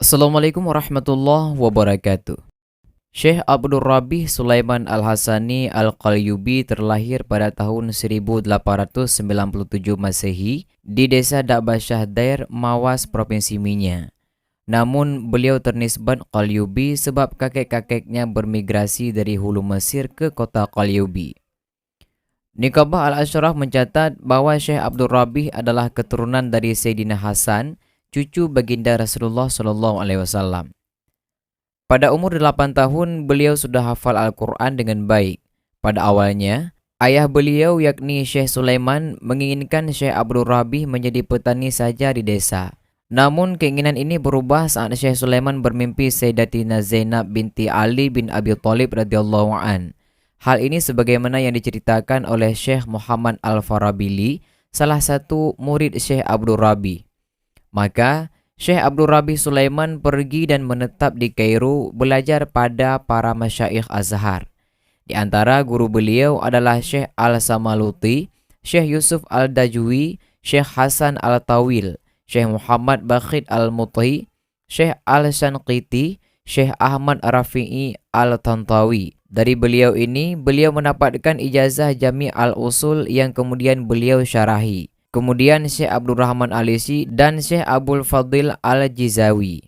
Assalamualaikum warahmatullahi wabarakatuh. Syekh Abdul Rabih Sulaiman Al-Hasani Al-Qalyubi terlahir pada tahun 1897 Masehi di desa Dakbasyah Dair, Mawas, Provinsi Minya. Namun beliau ternisbat Qalyubi sebab kakek-kakeknya bermigrasi dari hulu Mesir ke kota Qalyubi. Nikabah Al-Asyraf mencatat bahwa Syekh Abdul Rabih adalah keturunan dari Sayyidina Hasan, cucu baginda Rasulullah SAW. Pada umur 8 tahun, beliau sudah hafal Al-Quran dengan baik. Pada awalnya, ayah beliau yakni Syekh Sulaiman menginginkan Syekh Abdul Rabih menjadi petani saja di desa. Namun keinginan ini berubah saat Syekh Sulaiman bermimpi Sayyidatina Zainab binti Ali bin Abi Thalib radhiyallahu an. Hal ini sebagaimana yang diceritakan oleh Syekh Muhammad Al-Farabili, salah satu murid Syekh Abdul Rabih. Maka Syekh Abdul Rabih Sulaiman pergi dan menetap di Kairo belajar pada para masyaikh Azhar. Di antara guru beliau adalah Syekh Al-Samaluti, Syekh Yusuf Al-Dajwi, Syekh Hasan Al-Tawil, Syekh Muhammad Bakhid Al-Muti, Syekh Al-Shanqiti, Syekh Ahmad Rafi'i Al-Tantawi. Dari beliau ini, beliau mendapatkan ijazah Jami' Al-Usul yang kemudian beliau syarahi. Kemudian Syekh Abdul Rahman Alisi dan Syekh Abdul Fadil Al-Jizawi.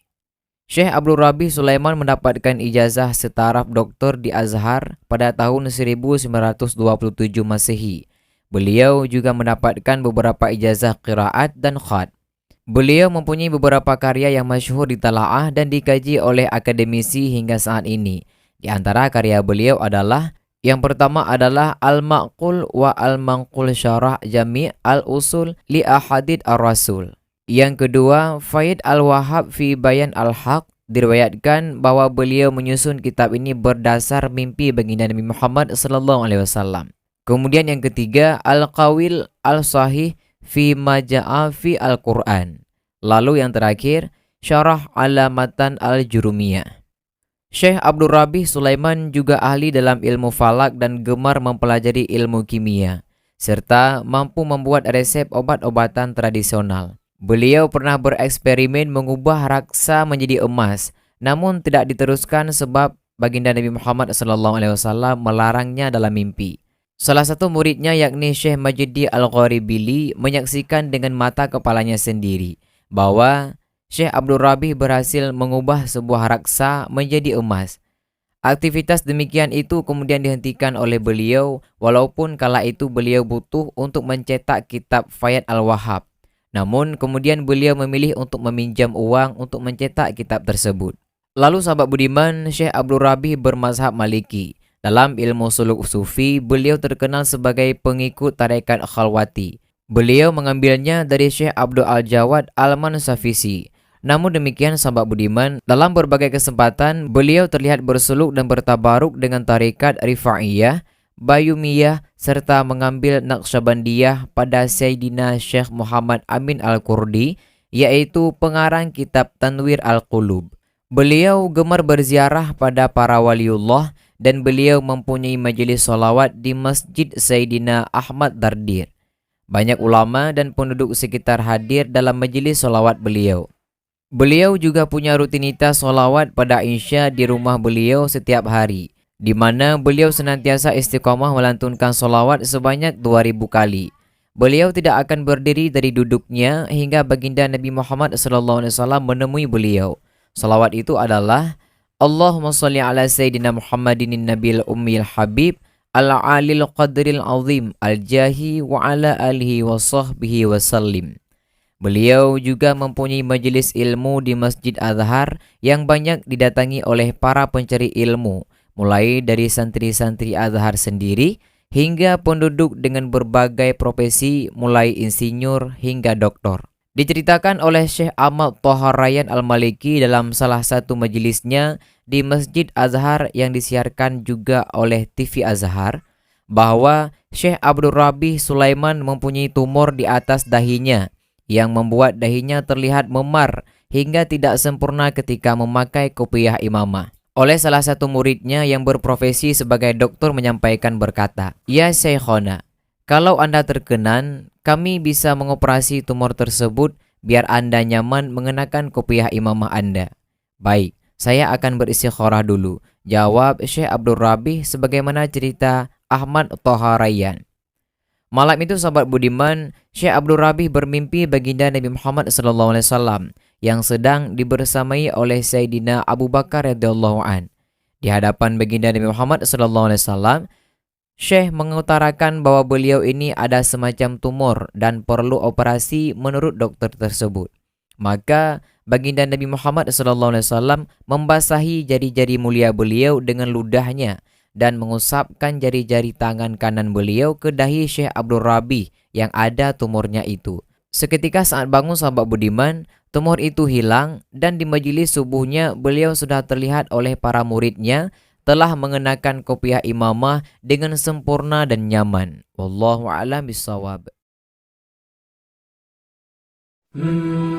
Syekh Abdul Rabih Sulaiman mendapatkan ijazah setaraf doktor di Azhar pada tahun 1927 Masehi. Beliau juga mendapatkan beberapa ijazah qiraat dan khat. Beliau mempunyai beberapa karya yang masyhur ditalaah dan dikaji oleh akademisi hingga saat ini. Di antara karya beliau adalah yang pertama adalah Al-Maqul wa Al-Manqul Syarah Jami' Al-Usul li Ahadith Ar-Rasul. Yang kedua, Faid Al-Wahhab fi Bayan Al-Haq. Diriwayatkan bahwa beliau menyusun kitab ini berdasar mimpi baginda Nabi Muhammad SAW. Kemudian yang ketiga, Al-Qawil Al-Sahih fi Maja'a fi Al-Quran. Lalu yang terakhir, Syarah Alamatan Al-Jurumiyah. Syekh Abdul Rabih Sulaiman juga ahli dalam ilmu falak dan gemar mempelajari ilmu kimia, serta mampu membuat resep obat-obatan tradisional. Beliau pernah bereksperimen mengubah raksa menjadi emas, namun tidak diteruskan sebab baginda Nabi Muhammad SAW melarangnya dalam mimpi. Salah satu muridnya yakni Syekh Majdi Al-Gharibili menyaksikan dengan mata kepalanya sendiri bahwa Syekh Abdul Rabih berhasil mengubah sebuah raksa menjadi emas. Aktivitas demikian itu kemudian dihentikan oleh beliau, walaupun kala itu beliau butuh untuk mencetak kitab Faid Al-Wahhab. Namun kemudian beliau memilih untuk meminjam uang untuk mencetak kitab tersebut. Lalu sahabat budiman, Syekh Abdul Rabih bermazhab Maliki. Dalam ilmu suluk sufi, beliau terkenal sebagai pengikut tarekat Khalwati. Beliau mengambilnya dari Syekh Abdul Al-Jawad Al-Mansafisi. Namun demikian sahabat budiman, dalam berbagai kesempatan beliau terlihat bersuluk dan bertabaruk dengan tarekat Rifa'iyah, Bayumiyah serta mengambil Naqsyabandiyah pada Sayyidina Syekh Muhammad Amin Al-Kurdi, yaitu pengarang kitab Tanwir Al-Qulub. Beliau gemar berziarah pada para waliullah dan beliau mempunyai majelis solawat di Masjid Sayyidina Ahmad Dardir. Banyak ulama dan penduduk sekitar hadir dalam majelis solawat beliau. Beliau juga punya rutinitas solawat pada Isya di rumah beliau setiap hari, di mana beliau senantiasa istiqomah melantunkan solawat sebanyak 2000 kali. Beliau tidak akan berdiri dari duduknya hingga baginda Nabi Muhammad SAW menemui beliau. Solawat itu adalah Allahumma salli ala Sayyidina Muhammadin Nabil Ummil Habib Al-Alil Qadril Azim Al-Jahi wa ala alihi wa sahbihi wa sallim. Beliau juga mempunyai majelis ilmu di Masjid Azhar yang banyak didatangi oleh para pencari ilmu, mulai dari santri-santri Azhar sendiri hingga penduduk dengan berbagai profesi mulai insinyur hingga doktor. Diceritakan oleh Syekh Ahmad Thahar Rayyan Al-Maliki dalam salah satu majelisnya di Masjid Azhar yang disiarkan juga oleh TV Azhar, bahwa Syekh Abdul Rabih Sulaiman mempunyai tumor di atas dahinya yang membuat dahinya terlihat memar hingga tidak sempurna ketika memakai kopiah imamah. Oleh salah satu muridnya yang berprofesi sebagai dokter menyampaikan berkata, "Ya Syekhona, kalau Anda terkenan, kami bisa mengoperasi tumor tersebut biar Anda nyaman mengenakan kopiah imamah Anda." Baik, saya akan beristikharah dulu, jawab Syekh Abdul Rabi sebagaimana cerita Ahmad Toha Rayyan. Malam itu sahabat budiman, Syekh Abdul Rabi bermimpi baginda Nabi Muhammad SAW yang sedang dibersamai oleh Sayyidina Abu Bakar radhiyallahu an. Di hadapan baginda Nabi Muhammad SAW, Syekh mengutarakan bahwa beliau ini ada semacam tumor dan perlu operasi menurut dokter tersebut. Maka baginda Nabi Muhammad SAW membasahi jari-jari mulia beliau dengan ludahnya dan mengusapkan jari-jari tangan kanan beliau ke dahi Syekh Abdul Rabi yang ada tumornya itu. Seketika saat bangun sahabat budiman, tumor itu hilang dan di majelis subuhnya beliau sudah terlihat oleh para muridnya telah mengenakan kopiah imamah dengan sempurna dan nyaman. Wallahu a'lam bishawab. Hmm.